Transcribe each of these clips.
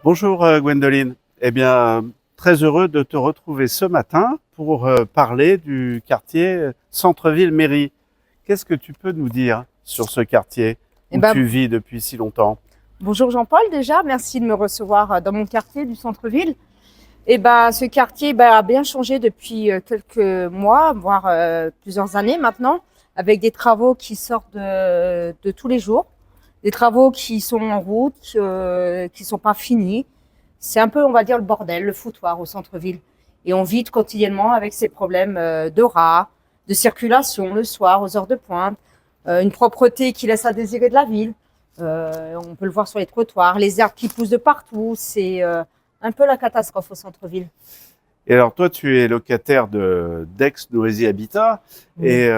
Bonjour Gwendoline. Eh bien, très heureux de te retrouver ce matin pour parler du quartier Centre-Ville-Mairie. Qu'est-ce que tu peux nous dire sur ce quartier Eh où ben, tu vis depuis si longtemps? bonjour Jean-Paul déjà, merci de me recevoir dans mon quartier du centre-ville. Et ben, ce quartier a bien changé depuis quelques mois, voire plusieurs années maintenant, avec des travaux qui sortent de tous les jours, des travaux qui sont en route, qui sont pas finis. C'est un peu, on va dire, le bordel, le foutoir au centre-ville. Et on vit quotidiennement avec ces problèmes de rats, de circulation le soir aux heures de pointe, une propreté qui laisse à désirer de la ville. On peut le voir sur les trottoirs, les herbes qui poussent de partout. C'est un peu la catastrophe au centre-ville. Et alors toi, tu es locataire de d'Aix-Noisy Habitat et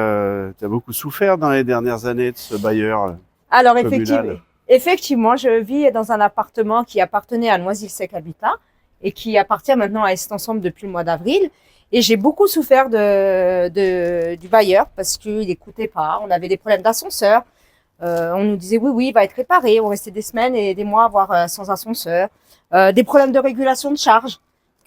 tu as beaucoup souffert dans les dernières années de ce bailleur Alors communal. effectivement, je vis dans un appartement qui appartenait à Noisy-le-Sec Habitat et qui appartient maintenant à Est Ensemble depuis le mois d'avril. Et j'ai beaucoup souffert du bailleur parce qu'il n'écoutait pas. On avait des problèmes d'ascenseur. On nous disait oui, il va être réparé. On restait des semaines et des mois voire sans ascenseur. Des problèmes de régulation de charges.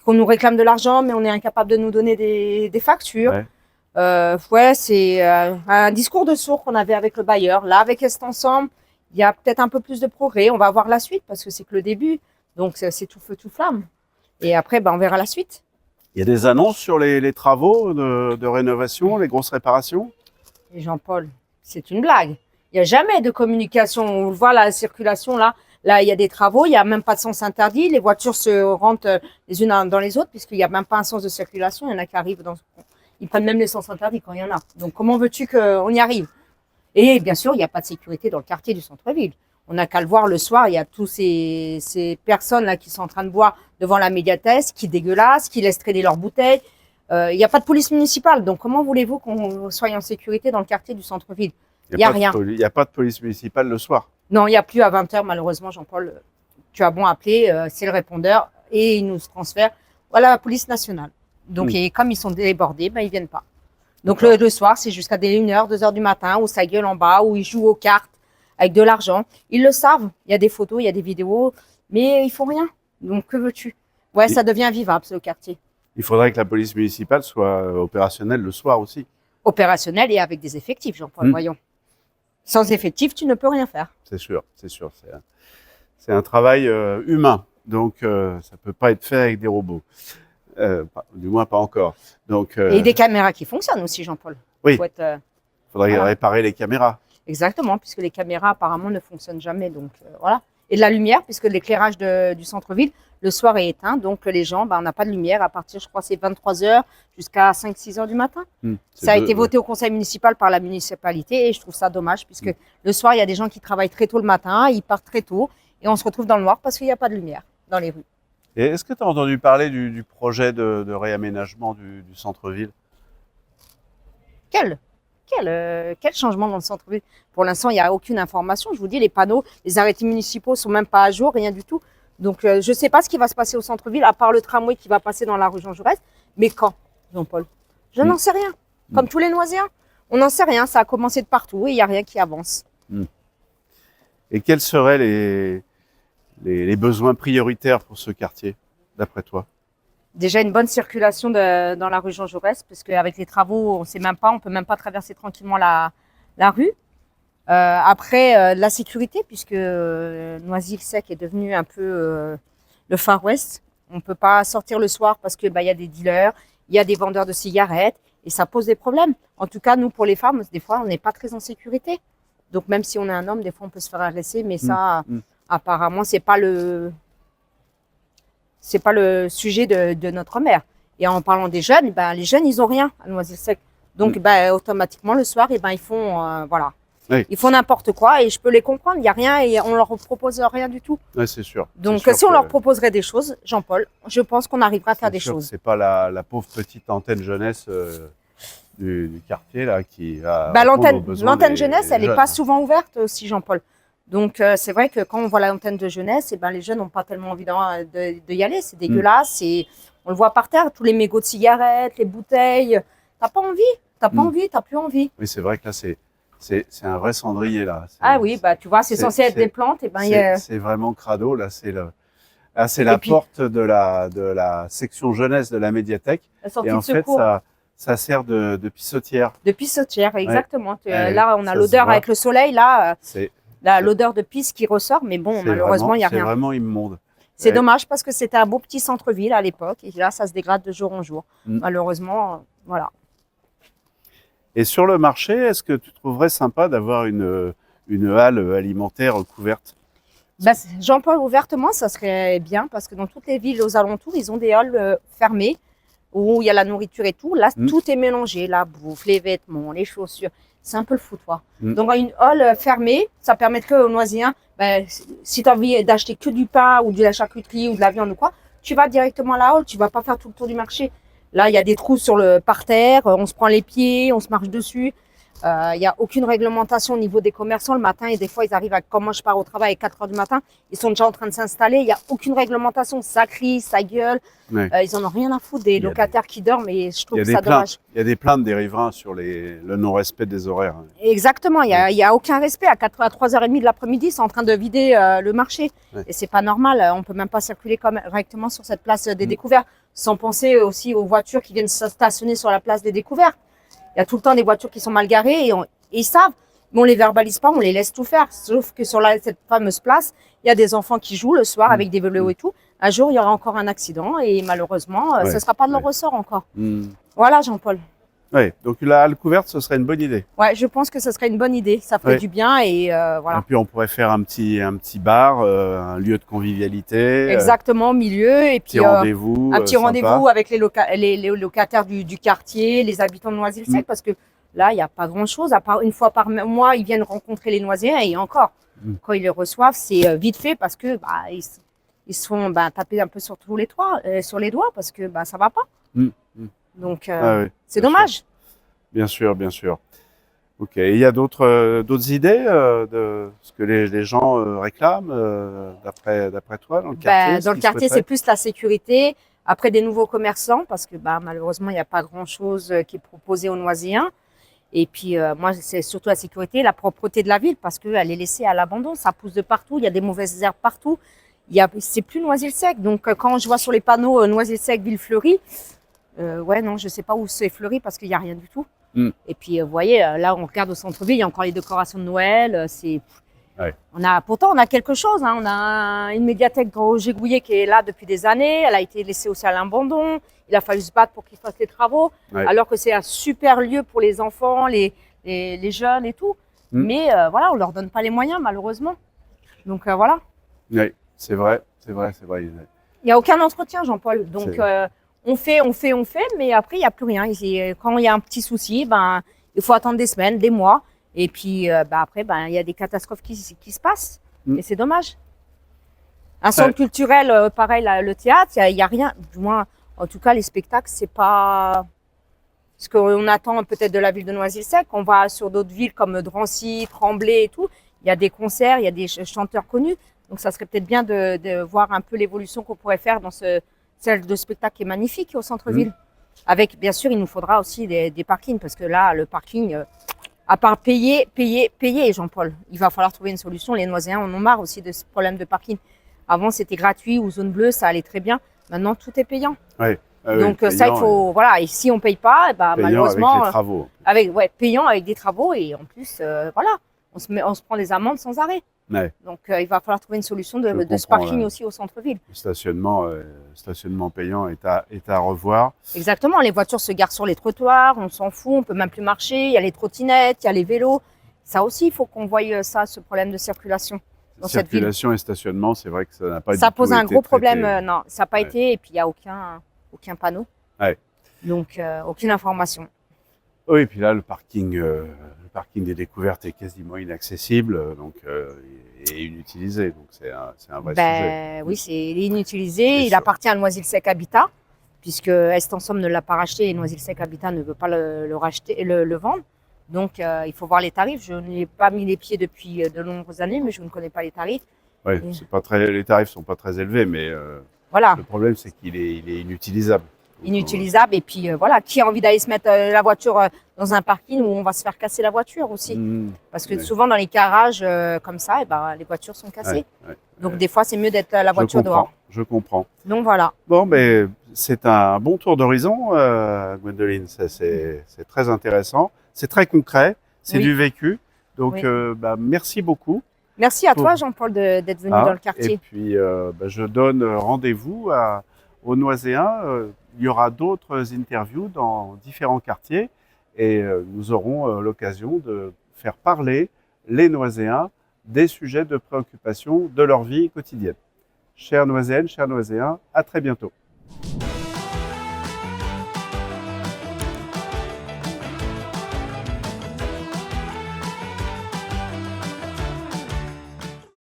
Qu'on nous réclame de l'argent, mais on est incapable de nous donner des factures. Ouais. Ouais, c'est un discours de sourd qu'on avait avec le bailleur. Là, avec Est Ensemble, il y a peut-être un peu plus de progrès. On va voir la suite parce que c'est que le début. Donc, c'est tout feu, tout flamme. Et après, on verra la suite. Il y a des annonces sur les travaux de rénovation, les grosses réparations? Et Jean-Paul, c'est une blague. Il n'y a jamais de communication. On voit la circulation là. Là, il y a des travaux, il n'y a même pas de sens interdit. Les voitures se rentrent les unes dans les autres puisqu'il n'y a même pas un sens de circulation. Il y en a qui arrivent ils prennent même les sens interdits quand il y en a. Donc, comment veux-tu qu'on y arrive? Et bien sûr, il n'y a pas de sécurité dans le quartier du centre-ville. On n'a qu'à le voir le soir, il y a tous ces personnes-là qui sont en train de boire devant la médiathèque, qui dégueulassent, qui laissent traîner leurs bouteilles. Il n'y a pas de police municipale. Donc, comment voulez-vous qu'on soit en sécurité dans le quartier du centre-ville? Il n'y a rien. Il n'y a pas de police municipale le soir. Non, il n'y a plus à 20h, malheureusement, Jean-Paul. Tu as bon appeler, c'est le répondeur et ils nous transfèrent à la police nationale. Donc, et comme ils sont débordés, ils ne viennent pas. Donc, le soir, c'est jusqu'à 1h, 2h du matin, où ça gueule en bas, où ils jouent aux cartes avec de l'argent. Ils le savent. Il y a des photos, il y a des vidéos, mais ils font rien. Donc, que veux-tu? Ouais, ça devient invivable, ce quartier. Il faudrait que la police municipale soit opérationnelle le soir aussi. Opérationnel et avec des effectifs, Jean-Paul, voyons. Sans effectifs, tu ne peux rien faire. C'est sûr, c'est sûr. C'est un travail humain, donc ça ne peut pas être fait avec des robots. Du moins pas encore. Donc, et des caméras qui fonctionnent aussi, Jean-Paul. Oui, il faudrait réparer les caméras. Exactement, puisque les caméras apparemment ne fonctionnent jamais. Donc voilà. Et de la lumière, puisque l'éclairage du centre-ville, le soir est éteint. Donc les gens, on n'a pas de lumière à partir, je crois, c'est 23h jusqu'à 5-6h du matin. Ça a été voté au conseil municipal par la municipalité et je trouve ça dommage, puisque le soir, il y a des gens qui travaillent très tôt le matin, ils partent très tôt et on se retrouve dans le noir parce qu'il n'y a pas de lumière dans les rues. Et est-ce que tu as entendu parler du projet de réaménagement du centre-ville? Quel changement dans le centre-ville? Pour l'instant, il n'y a aucune information. Je vous dis, les panneaux, les arrêtés municipaux ne sont même pas à jour, rien du tout. Donc, je ne sais pas ce qui va se passer au centre-ville, à part le tramway qui va passer dans la rue Jean Jaurès. Mais quand, Jean-Paul? Je n'en sais rien. Comme tous les Noisiens. On n'en sait rien. Ça a commencé de partout et il n'y a rien qui avance. Et quels seraient les besoins prioritaires pour ce quartier, d'après toi? Déjà une bonne circulation dans la rue Jean Jaurès, parce qu'avec les travaux, on ne peut même pas traverser tranquillement la rue. Après, la sécurité, puisque Noisy-le-Sec est devenu un peu le Far West. On ne peut pas sortir le soir parce qu'il y a des dealers, il y a des vendeurs de cigarettes, et ça pose des problèmes. En tout cas, nous, pour les femmes, des fois, on n'est pas très en sécurité. Donc, même si on est un homme, des fois, on peut se faire agresser, mais ça, apparemment, c'est pas le sujet de notre mère. Et en parlant des jeunes, les jeunes, ils n'ont rien à Noisy-le-Sec. Donc, automatiquement, le soir, ils font, voilà. Oui. Ils font n'importe quoi et je peux les comprendre. Il n'y a rien et on leur propose rien du tout. Oui, c'est sûr. Donc, si on leur proposerait des choses, Jean-Paul, je pense qu'on arriverait à faire des choses. C'est pas la pauvre petite antenne jeunesse du quartier là qui va. L'antenne jeunesse, elle n'est pas souvent ouverte aussi, Jean-Paul. Donc, c'est vrai que quand on voit l'antenne de jeunesse, les jeunes n'ont pas tellement envie de y aller. C'est dégueulasse. On le voit par terre, tous les mégots de cigarettes, les bouteilles. T'as pas envie. T'as pas envie, t'as plus envie. Oui, c'est vrai que là, c'est un vrai cendrier là. Ah oui, tu vois, c'est censé être des plantes. C'est vraiment crado là. Ah, c'est Et la puis- porte de la section jeunesse de la médiathèque. La sortie Et de en fait, secours ça sert de pissotière. de pissotière, exactement. Ouais, Là, on a ça se l'odeur voit. avec le soleil, là, C'est l'odeur de pisse qui ressort, mais bon, malheureusement, il n'y a c'est rien. vraiment immonde. C'est Ouais. dommage parce que c'était un beau petit centre-ville à l'époque, et là, ça se dégrade de jour en jour. Mm. Malheureusement, voilà. Et sur le marché, est-ce que tu trouverais sympa d'avoir une halle alimentaire couverte? Ben, j'emploie ouvertement, ça serait bien, parce que dans toutes les villes aux alentours, ils ont des halls fermés, où il y a la nourriture et tout. Là, tout est mélangé, la bouffe, les vêtements, les chaussures. C'est un peu le foutoir. Donc, une hall fermée, ça permettrait aux Noisiens, ben, si tu as envie d'acheter que du pain ou de la charcuterie ou de la viande ou quoi, tu vas directement à la hall, tu vas pas faire tout le tour du marché. Là, il y a des trous sur le parterre, on se prend les pieds, on se marche dessus. Il n'y a aucune réglementation au niveau des commerçants le matin et des fois ils arrivent à, comme moi je pars au travail à 4 heures du matin, ils sont déjà en train de s'installer, il n'y a aucune réglementation, ça crie, ça gueule, Ouais. ils en ont rien à foutre des locataires qui dorment et je trouve ça dommage. Il y a des plaintes des riverains sur le non-respect des horaires. Exactement, il n'y a aucun respect. À 3h30 de l'après-midi, ils sont en train de vider le marché. Ouais. Et c'est pas normal, on peut même pas circuler correctement sur cette place des découvertes, sans penser aussi aux voitures qui viennent se stationner sur la place des découvertes. Il y a tout le temps des voitures qui sont mal garées et ils savent, mais on les verbalise pas, on les laisse tout faire. Sauf que sur cette fameuse place, il y a des enfants qui jouent le soir avec des vélos et tout. Un jour, il y aura encore un accident et malheureusement, ce ne sera pas de leur ressort encore. Voilà, Jean-Paul. Oui, donc la halle couverte, ce serait une bonne idée. Ouais, je pense que ce serait une bonne idée. Ça ferait du bien et voilà. Et puis on pourrait faire un petit bar, un lieu de convivialité. Exactement, au milieu. Et puis rendez-vous. un petit rendez-vous avec les locataires du quartier, les habitants de Noisy-le-Sec, parce que là, il n'y a pas grand-chose. À part une fois par mois, ils viennent rencontrer les Noisiens et encore, quand ils les reçoivent, c'est vite fait parce que ils se font taper un peu sur tous les sur les doigts parce que ça va pas. Donc, c'est dommage. Sûr. Bien sûr, bien sûr. Ok. Et il y a d'autres idées de ce que les gens réclament d'après toi dans le quartier? Dans le quartier, c'est plus la sécurité. Après, des nouveaux commerçants, parce que malheureusement, il n'y a pas grand-chose qui est proposé aux Noisiens. Et puis, moi, c'est surtout la sécurité, la propreté de la ville, parce qu'elle est laissée à l'abandon. Ça pousse de partout. Il y a des mauvaises herbes partout. C'est plus Noisy-le-Sec. Donc, quand je vois sur les panneaux Noisy-le-Sec, ville fleurie, ouais, non, je ne sais pas où c'est fleuri parce qu'il n'y a rien du tout. Et puis, vous voyez, là, on regarde au centre-ville, il y a encore les décorations de Noël. Pourtant, on a quelque chose. Hein. On a une médiathèque Roger Gouillet qui est là depuis des années. Elle a été laissée aussi à l'abandon. Il a fallu se battre pour qu'ils fassent les travaux. Alors que c'est un super lieu pour les enfants, les jeunes et tout. Mais voilà, on ne leur donne pas les moyens, malheureusement. Donc, voilà. Oui, c'est vrai. Il n'y a aucun entretien, Jean-Paul. Donc, on fait, mais après, il n'y a plus rien. Quand il y a un petit souci, il faut attendre des semaines, des mois. Et puis, après, il y a des catastrophes qui se passent. Et c'est dommage. Un centre culturel, pareil, le théâtre, il n'y a rien. Du moins, en tout cas, les spectacles, c'est pas ce qu'on attend peut-être de la ville de Noisy-le-Sec. On va sur d'autres villes comme Drancy, Tremblay et tout. Il y a des concerts, il y a des chanteurs connus. Donc, ça serait peut-être bien de voir un peu l'évolution qu'on pourrait faire dans celle de spectacle qui est magnifique au centre-ville. Avec, bien sûr, il nous faudra aussi des parkings parce que là, le parking, à part payer, Jean-Paul, il va falloir trouver une solution. Les Noisiens en ont marre aussi de ce problème de parking. Avant, c'était gratuit ou zone bleue, ça allait très bien. Maintenant, tout est payant. Donc, ça, il faut. Voilà, et si on ne paye pas, malheureusement. Avec les travaux. Payant avec des travaux et en plus, voilà, on se prend des amendes sans arrêt. Donc, il va falloir trouver une solution de ce parking aussi au centre-ville. Le stationnement payant est à revoir. Exactement, les voitures se garent sur les trottoirs, on s'en fout, on peut même plus marcher, il y a les trottinettes, il y a les vélos. Ça aussi, il faut qu'on voie ça, ce problème de circulation dans cette ville. Circulation et stationnement, c'est vrai que ça n'a pas Ça pose un gros problème, traité. non, ça n'a pas été, et puis il n'y a aucun panneau. Donc, aucune information. Oui, et puis là, le parking des découvertes est quasiment inaccessible, donc et inutilisé. Donc c'est un vrai sujet. Oui, il est inutilisé. Il appartient à Noisy-le-Sec Habitat, puisque Est Ensemble ne l'a pas racheté et Noisy-le-Sec Habitat ne veut pas le racheter, le vendre. Donc il faut voir les tarifs. Je n'ai pas mis les pieds depuis de nombreuses années, mais je ne connais pas les tarifs. Oui, les tarifs sont pas très élevés, mais voilà. Le problème c'est qu'il est inutilisable. Inutilisable. Et puis voilà, qui a envie d'aller se mettre la voiture dans un parking où on va se faire casser la voiture aussi. Parce que souvent dans les garages comme ça, les voitures sont cassées. Donc des fois, c'est mieux d'être la voiture dehors. je comprends. Donc voilà. Bon, mais c'est un bon tour d'horizon, Gwendoline. C'est très intéressant. C'est très concret. C'est Oui. du vécu. Donc, Oui. bah, merci beaucoup. Merci à Pour- toi, Jean-Paul, d'être venu Hein. dans le Et quartier. puis, bah, je donne rendez-vous aux Noiséens. Il y aura d'autres interviews dans différents quartiers et nous aurons l'occasion de faire parler les Noiséens des sujets de préoccupation de leur vie quotidienne. Chers Noiséennes, chers Noiséens, à très bientôt.